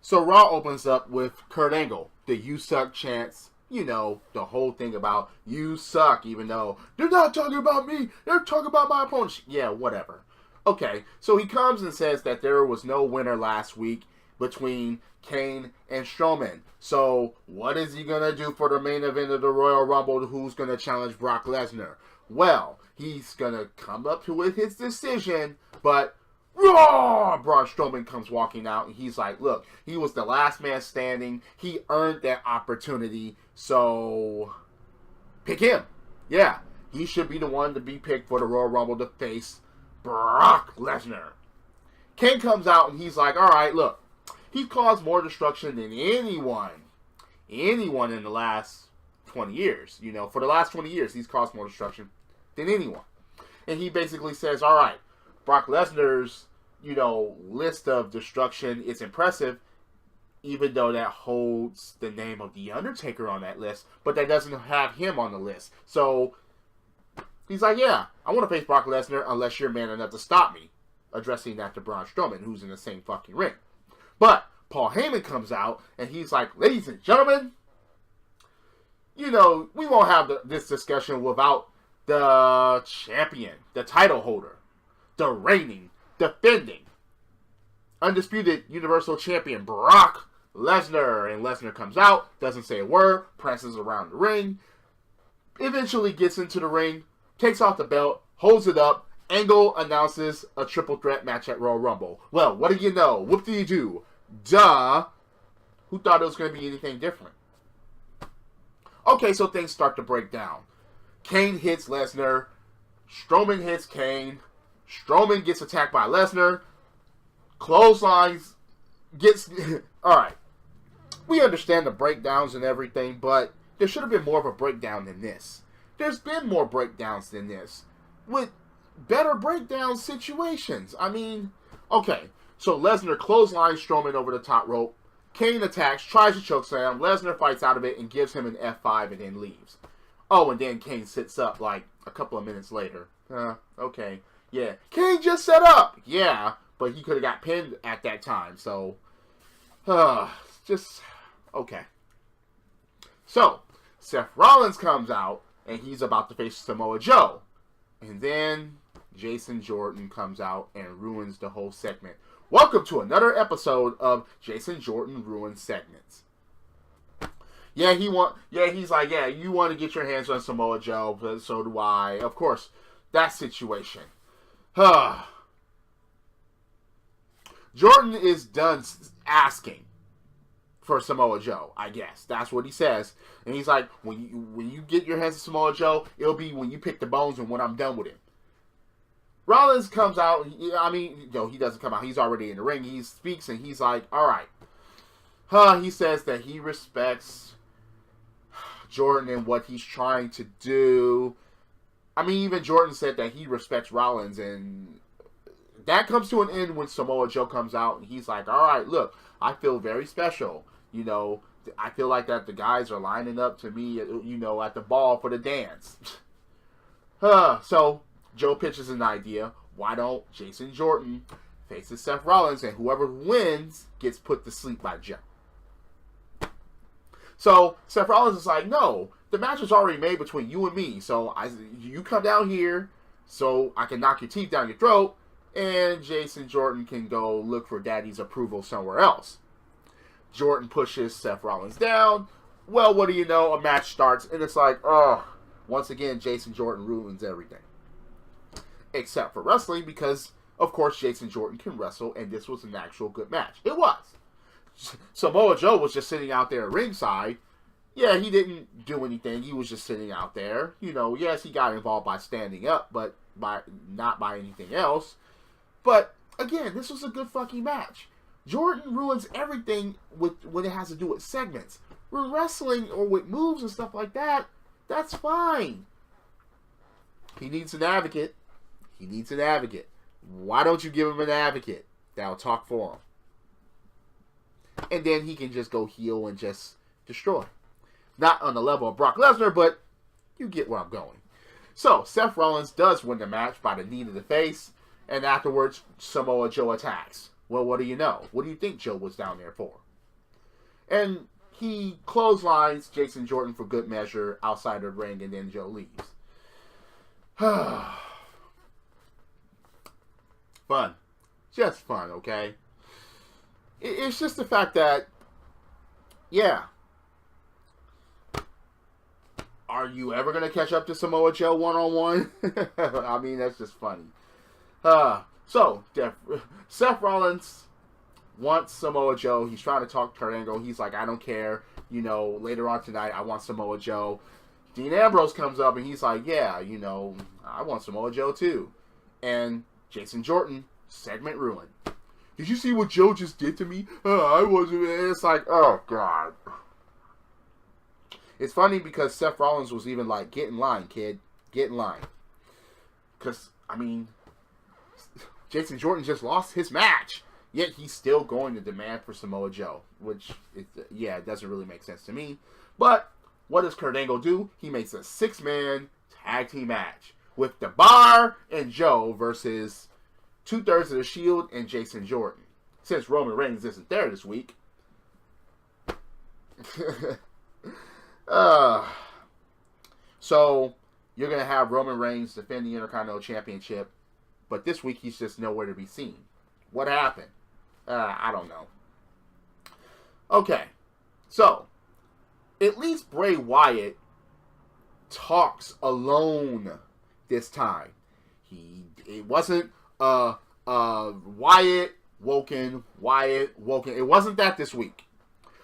So Raw opens up with Kurt Angle, the "You Suck" chants. You know, the whole thing about "you suck," even though they're not talking about me, they're talking about my opponent. Yeah, whatever. Okay, so he comes and says that there was no winner last week between Kane and Strowman. So what is he going to do for the main event of the Royal Rumble? Who's going to challenge Brock Lesnar? Well, he's going to come up with his decision, but Raw! Braun Strowman comes walking out, and he's like, look, he was the last man standing. He earned that opportunity, so pick him. Yeah, he should be the one to be picked for the Royal Rumble to face Brock Lesnar. Kane comes out, and he's like, all right, look, he's caused more destruction than anyone in the last 20 years. You know, for the last 20 years, he's caused more destruction than anyone. And he basically says, all right, Brock Lesnar's, list of destruction is impressive, even though that holds the name of The Undertaker on that list, but that doesn't have him on the list. So he's like, yeah, I want to face Brock Lesnar unless you're man enough to stop me, addressing that to Braun Strowman, who's in the same fucking ring. But Paul Heyman comes out, and he's like, ladies and gentlemen, we won't have this discussion without the champion, the title holder, the reigning, defending, undisputed Universal Champion, Brock Lesnar. And Lesnar comes out, doesn't say a word, prances around the ring, eventually gets into the ring, takes off the belt, holds it up. Angle announces a triple threat match at Royal Rumble. Well, what do you know? Whoop-de-doo. Duh. Who thought it was going to be anything different? Okay, so things start to break down. Kane hits Lesnar. Strowman hits Kane. Strowman gets attacked by Lesnar. Clotheslines gets... Alright. We understand the breakdowns and everything, but there should have been more of a breakdown than this. There's been more breakdowns than this, with better breakdown situations. I mean, okay, so Lesnar clotheslines Strowman over the top rope. Kane attacks, tries to chokeslam. Lesnar fights out of it and gives him an F5 and then leaves. Oh, and then Kane sits up like a couple of minutes later. Okay, yeah. Kane just set up! Yeah, but he could have got pinned at that time, so... just... okay. So, Seth Rollins comes out, and he's about to face Samoa Joe. And then Jason Jordan comes out and ruins the whole segment. Welcome to another episode of Jason Jordan Ruins Segments. He's like, yeah, you want to get your hands on Samoa Joe, but so do I. Of course, that situation. Jordan is done asking for Samoa Joe, I guess. That's what he says. And he's like, when you get your hands on Samoa Joe, it'll be when you pick the bones and when I'm done with him. Rollins comes out. He doesn't come out. He's already in the ring. He speaks and he's like, all right. He says that he respects Jordan and what he's trying to do. I mean, even Jordan said that he respects Rollins, and that comes to an end when Samoa Joe comes out and he's like, all right, look, I feel very special. I feel like that the guys are lining up to me, at the ball for the dance. So Joe pitches an idea. Why don't Jason Jordan faces Seth Rollins, and whoever wins gets put to sleep by Joe. So Seth Rollins is like, no, the match was already made between you and me. So you come down here so I can knock your teeth down your throat, and Jason Jordan can go look for daddy's approval somewhere else. Jordan pushes Seth Rollins down. Well, what do you know? A match starts, and it's like, once again, Jason Jordan ruins everything. Except for wrestling, because, of course, Jason Jordan can wrestle, and this was an actual good match. It was. Samoa Joe was just sitting out there ringside. Yeah, he didn't do anything. He was just sitting out there. Yes, he got involved by standing up, but not by anything else. But, again, this was a good fucking match. Jordan ruins everything when it has to do with segments. With wrestling or with moves and stuff like that, that's fine. He needs an advocate. Why don't you give him an advocate that'll talk for him? And then he can just go heel and just destroy. Not on the level of Brock Lesnar, but you get where I'm going. So, Seth Rollins does win the match by the knee to the face, and afterwards, Samoa Joe attacks. Well, what do you know? What do you think Joe was down there for? And he clotheslines Jason Jordan for good measure outside the ring, and then Joe leaves. Fun. Just fun, okay? It's just the fact that, yeah. Are you ever going to catch up to Samoa Joe one-on-one? I mean, that's just funny. So, Seth Rollins wants Samoa Joe. He's trying to talk Kurt Angle. He's like, I don't care. You know, later on tonight, I want Samoa Joe. Dean Ambrose comes up and he's like, yeah, you know, I want Samoa Joe too. And Jason Jordan, segment ruined. Did you see what Joe just did to me? I wasn't. It's like, oh, God. It's funny because Seth Rollins was even like, get in line, kid. Get in line. Because, I mean, Jason Jordan just lost his match. Yet he's still going to demand for Samoa Joe. Which, it doesn't really make sense to me. But, what does Kurt Angle do? He makes a 6-man tag team match. With The Bar and Joe versus 2/3 of the Shield and Jason Jordan. Since Roman Reigns isn't there this week. So, you're going to have Roman Reigns defend the Intercontinental Championship, but this week he's just nowhere to be seen. What happened? I don't know. Okay, so, at least Bray Wyatt talks alone this time. It wasn't, Wyatt Woken. It wasn't that this week.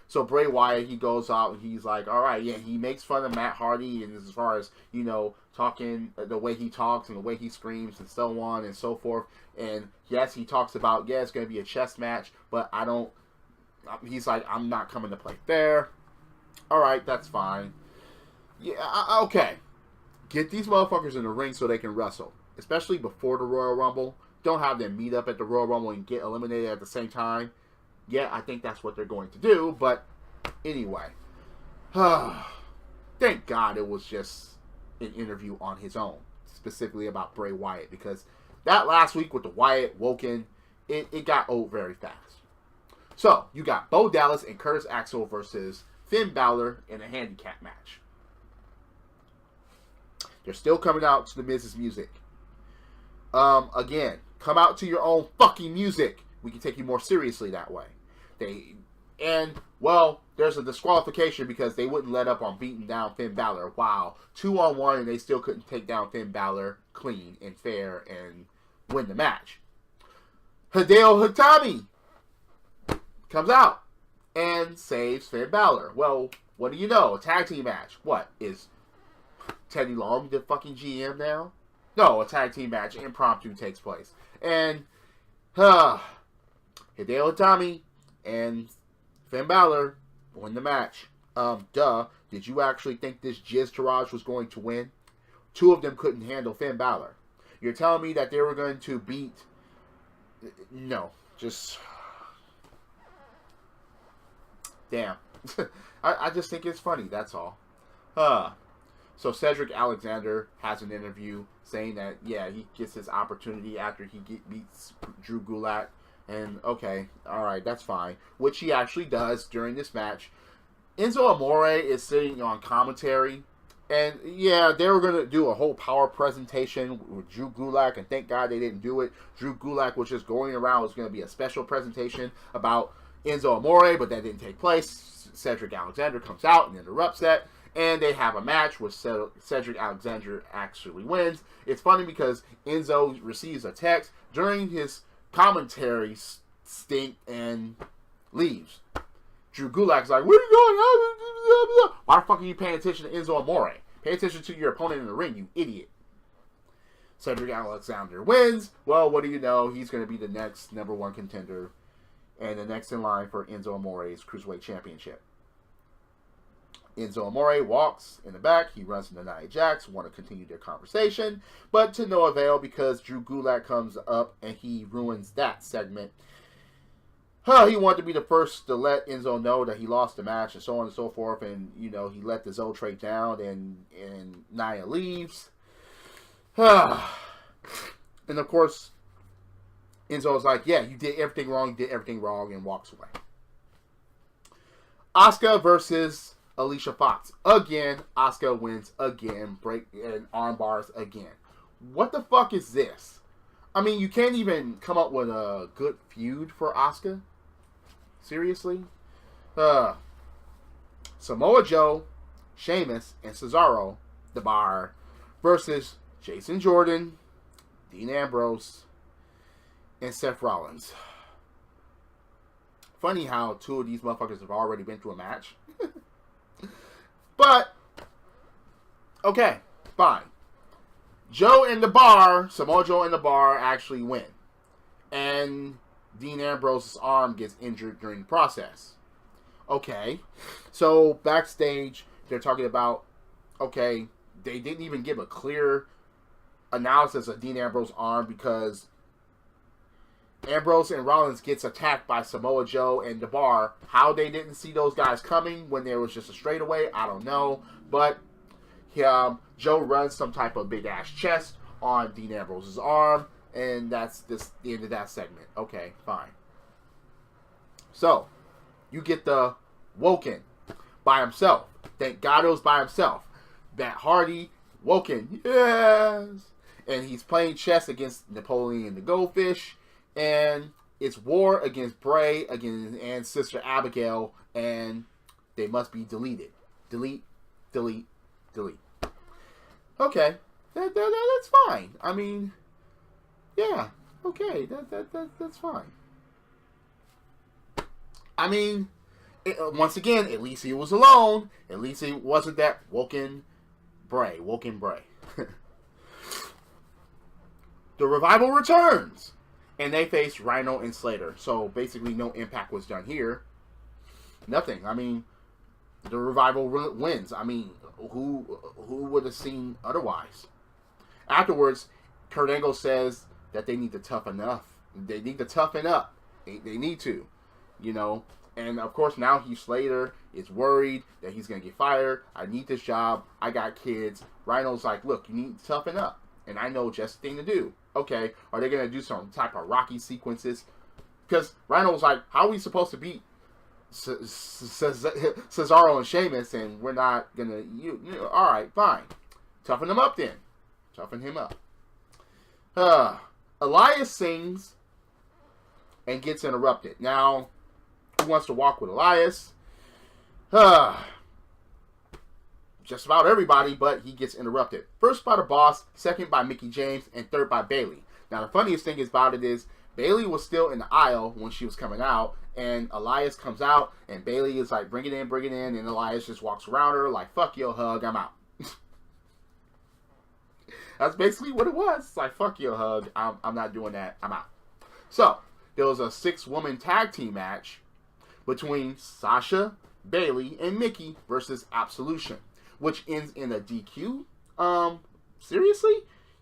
So Bray Wyatt, he goes out and he's like, all right, yeah, he makes fun of Matt Hardy, and as far as, you know, talking, the way he talks and the way he screams and so on and so forth. And yes, he talks about, yeah, it's going to be a chess match, but he's like, I'm not coming to play fair. All right, that's fine. Yeah, okay. Get these motherfuckers in the ring so they can wrestle, especially before the Royal Rumble. Don't have them meet up at the Royal Rumble and get eliminated at the same time. Yeah, I think that's what they're going to do, but anyway. Thank God it was just an interview on his own, specifically about Bray Wyatt, because that last week with the Wyatt Woken, it got old very fast. So, you got Bo Dallas and Curtis Axel versus Finn Balor in a handicap match. They're still coming out to the Miz's music. Again, come out to your own fucking music. We can take you more seriously that way. There's a disqualification because they wouldn't let up on beating down Finn Balor. Wow. 2-on-1 and they still couldn't take down Finn Balor clean and fair and win the match. Hideo Itami comes out and saves Finn Balor. Well, what do you know? A tag team match. What? Is Teddy Long the fucking GM now? No, a tag team match impromptu takes place. And Hideo Itami and Finn Balor win the match. Did you actually think this Jizz Taraj was going to win? Two of them couldn't handle Finn Balor. You're telling me that they were going to beat... No. Just... Damn. I just think it's funny, that's all. So Cedric Alexander has an interview saying that, yeah, he gets his opportunity after he beats Drew Gulak. And, okay, alright, that's fine. Which he actually does during this match. Enzo Amore is sitting on commentary. And, yeah, they were going to do a whole power presentation with Drew Gulak. And thank God they didn't do it. Drew Gulak was just going around. It was going to be a special presentation about Enzo Amore. But that didn't take place. Cedric Alexander comes out and interrupts that. And they have a match where Cedric Alexander actually wins. It's funny because Enzo receives a text during his commentary stint and leaves. Drew Gulak's like, where are you going? Why the fuck are you paying attention to Enzo Amore? Pay attention to your opponent in the ring, you idiot. Cedric Alexander wins. Well, what do you know? He's going to be the next #1 contender and the next in line for Enzo Amore's Cruiserweight Championship. Enzo Amore walks in the back. He runs into Nia Jax, want to continue their conversation, but to no avail because Drew Gulak comes up and he ruins that segment. He wanted to be the first to let Enzo know that he lost the match and so on and so forth, and, you know, he let the Zo trade down and Nia leaves. And, of course, Enzo's like, yeah, you did everything wrong, and walks away. Asuka versus Alicia Fox. Again, Asuka wins again. Break and arm bars again. What the fuck is this? I mean, you can't even come up with a good feud for Asuka? Seriously? Samoa Joe, Sheamus, and Cesaro, the Bar, versus Jason Jordan, Dean Ambrose, and Seth Rollins. Funny how two of these motherfuckers have already been through a match. But, okay, fine. Joe and the Bar, Samoa Joe and the Bar actually win. And Dean Ambrose's arm gets injured during the process. Okay, so backstage, they're talking about, okay, they didn't even give a clear analysis of Dean Ambrose's arm because Ambrose and Rollins gets attacked by Samoa Joe and the Bar. How they didn't see those guys coming when there was just a straightaway, I don't know. But Joe runs some type of big ass chest on Dean Ambrose's arm, and that's the end of that segment. Okay, fine. So you get the Woken by himself. Thank God it was by himself. Matt Hardy, Woken, yes, and he's playing chess against Napoleon the Goldfish. And it's war against Bray and Sister Abigail, and they must be deleted. Delete, delete, delete. Okay, that's fine. I mean, yeah, okay, that's fine. I mean, once again, at least he was alone. At least it wasn't that Woken Bray. The Revival returns. And they face Rhino and Slater. So basically no impact was done here. Nothing. I mean, the Revival wins. I mean, who would have seen otherwise? Afterwards, Kurt Angle says that they need to toughen up. They need to toughen up. They need to. You know. And of course now Heath Slater is worried that he's going to get fired. I need this job. I got kids. Rhino's like, look, you need to toughen up. And I know just the thing to do. Okay, are they going to do some type of Rocky sequences? Because Rhino was like, how are we supposed to beat Cesaro and Sheamus, and we're not going to, all right, fine. Toughen him up then. Toughen him up. Elias sings and gets interrupted. Now, who wants to walk with Elias? Just about everybody, but he gets interrupted. First by the Boss, second by Mickie James, and third by Bayley. Now, the funniest thing about it is Bayley was still in the aisle when she was coming out, and Elias comes out, and Bayley is like, bring it in, and Elias just walks around her like, fuck your hug, I'm out. That's basically what it was. It's like, fuck your hug, I'm not doing that, I'm out. So, there was a 6-woman tag team match between Sasha, Bayley, and Mickie versus Absolution, which ends in a DQ. Seriously?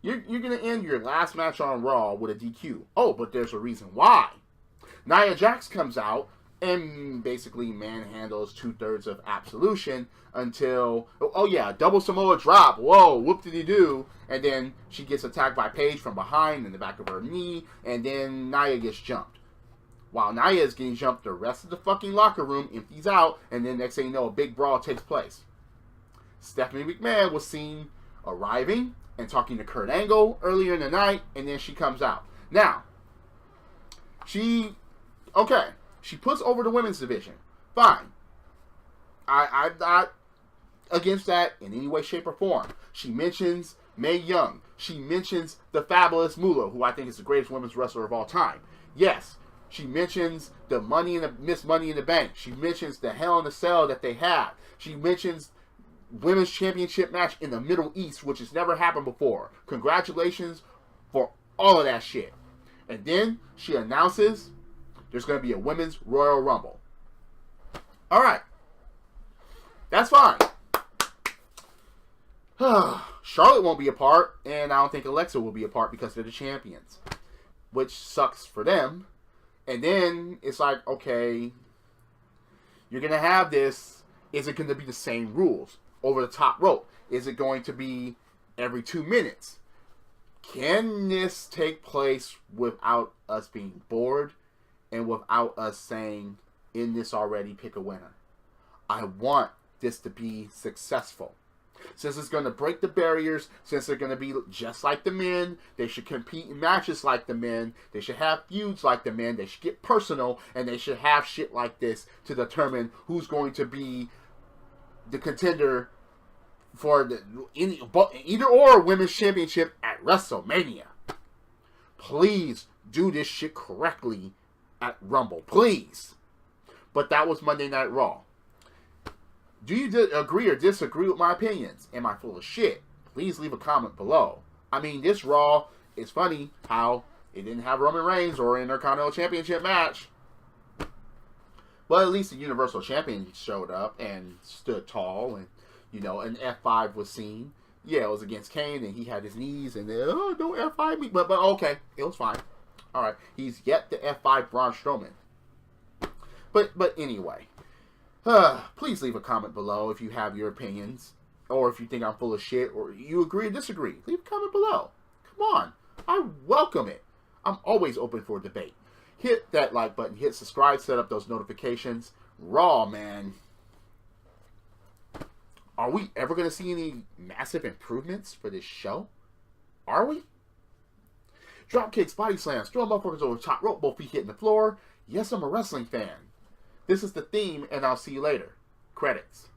You're going to end your last match on Raw with a DQ. Oh, but there's a reason why. Nia Jax comes out and basically manhandles 2/3 of Absolution until, oh yeah, double Samoa drop. Whoa, whoop-de-doo. And then she gets attacked by Paige from behind in the back of her knee, and then Nia gets jumped. While Nia is getting jumped, the rest of the fucking locker room empties out, and then next thing you know, a big brawl takes place. Stephanie McMahon was seen arriving and talking to Kurt Angle earlier in the night, and then she comes out. Now, she puts over the women's division. Fine. I'm not against that in any way, shape, or form. She mentions Mae Young. She mentions the Fabulous Moolah, who I think is the greatest women's wrestler of all time. Yes, she mentions the Miss Money in the Bank. She mentions the Hell in a Cell that they have. She mentions women's championship match in the Middle East, which has never happened before. Congratulations for all of that shit. And then she announces there's going to be a women's Royal Rumble. All right. That's fine. Charlotte won't be a part, and I don't think Alexa will be a part because they're the champions, which sucks for them. And then it's like, okay, you're going to have this. Is it going to be the same rules? Over the top rope? Is it going to be every 2 minutes? Can this take place without us being bored and without us saying, in this already, pick a winner? I want this to be successful. Since it's going to break the barriers, since they're going to be just like the men, they should compete in matches like the men, they should have feuds like the men, they should get personal, and they should have shit like this to determine who's going to be the contender for either or women's championship at WrestleMania. Please do this shit correctly at Rumble. Please. But that was Monday Night Raw. Do you agree or disagree with my opinions? Am I full of shit? Please leave a comment below. I mean, this Raw is funny how it didn't have Roman Reigns or Intercontinental Championship match. But at least the Universal Champion showed up and stood tall, and, you know, an F5 was seen. Yeah, it was against Kane, and he had his knees, and then, oh, don't F5 me. But okay, it was fine. All right, he's yet to F5 Braun Strowman. But anyway, please leave a comment below if you have your opinions, or if you think I'm full of shit, or you agree or disagree. Leave a comment below. Come on, I welcome it. I'm always open for debate. Hit that like button, hit subscribe, set up those notifications. Raw, man. Are we ever going to see any massive improvements for this show? Are we? Drop kicks, body slams, throwing motherfuckers over the top rope, both feet hitting the floor. Yes, I'm a wrestling fan. This is the theme, and I'll see you later. Credits.